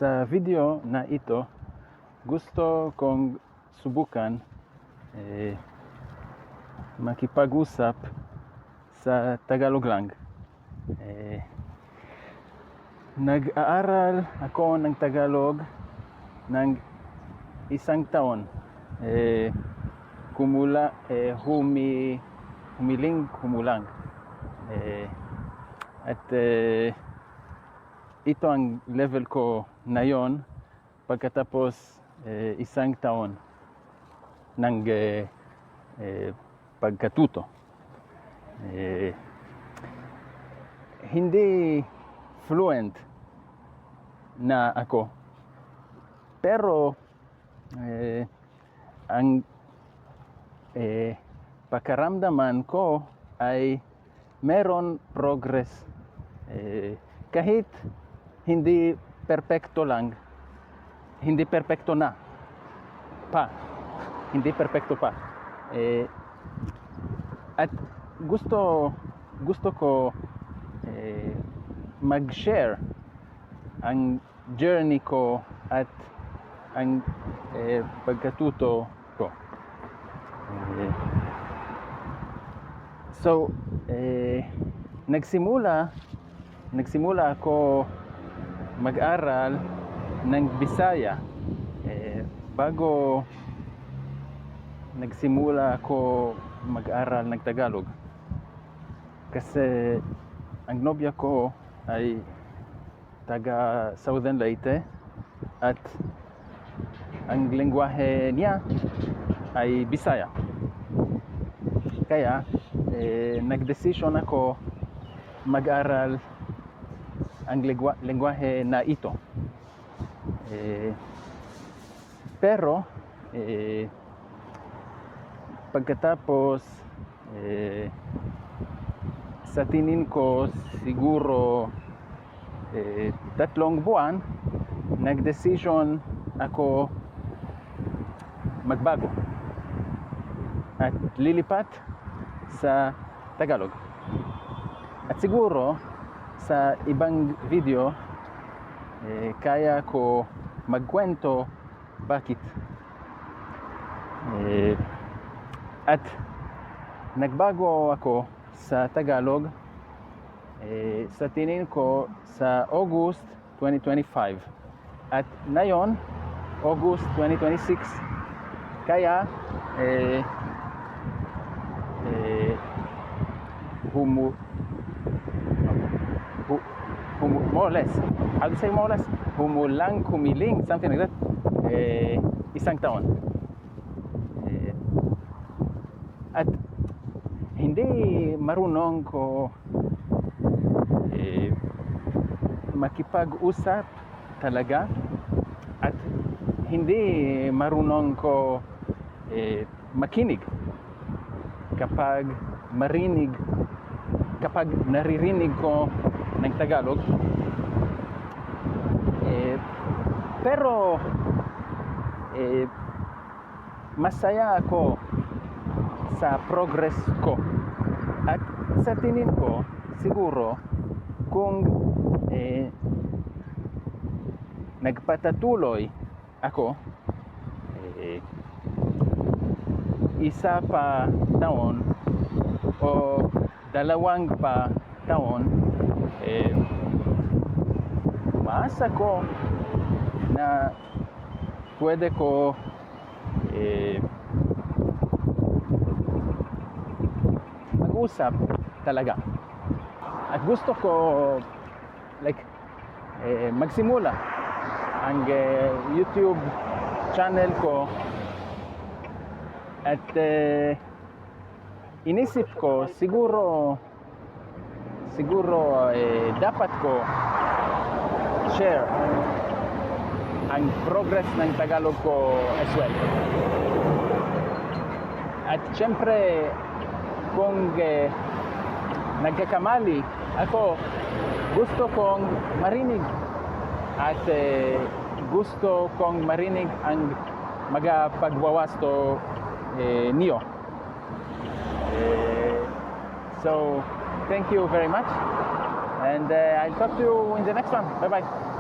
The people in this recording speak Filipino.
Sa video na ito, gusto kong subukan makipag-usap sa Tagalog lang. Nag-aaral ako ng Tagalog ng 1 taon. Humulang. Ito ang level ko na yon pagkatapos 1 taon ng pagkatuto. Hindi fluent na ako, pero ang pakaramdaman ko ay meron progress. Kahit hindi perfecto pa. At gusto ko mag-share ang journey ko at ang pagkatuto ko. Nagsimula ako mag-aral ng Bisaya bago nagsimula ako mag-aral ng Tagalog, kasi ang nobya ko ay taga Southern Leyte at ang lengguwahe niya ay Bisaya. Kaya nagdesisyon ako mag-aral ang lengguwahe na ito. Pero pagkatapos sa tingin ko siguro 3 buwan, nagdesisyon ako magbago at lilipat sa Tagalog. At siguro sa ibang video kaya ko magkwento bakit. At nagbago ako sa Tagalog sa tingin ko sa August 2025 at ngayon August 2026. Kaya more or less, how to say more or less, humiling, something like that, 1 taon. At hindi marunong ko makipag-usap talaga, at hindi marunong ko makinig kapag naririnig ko ng Tagalog. Pero masaya ako sa progress ko, at sa tingin ko siguro kung nagpatatuloy ako 1 pa taon o 2 pa taon, umaasa ko na pwede ko mag-usap talaga. At gusto ko magsimula ang YouTube channel ko, at inisip ko siguro dapat ko share ang progress ng Tagalog ko as well. At syempre kung nagkakamali ako, gusto kong marinig, at gusto kong marinig ang mga pagwawasto niyo. So thank you very much, and I'll talk to you in the next one. Bye bye.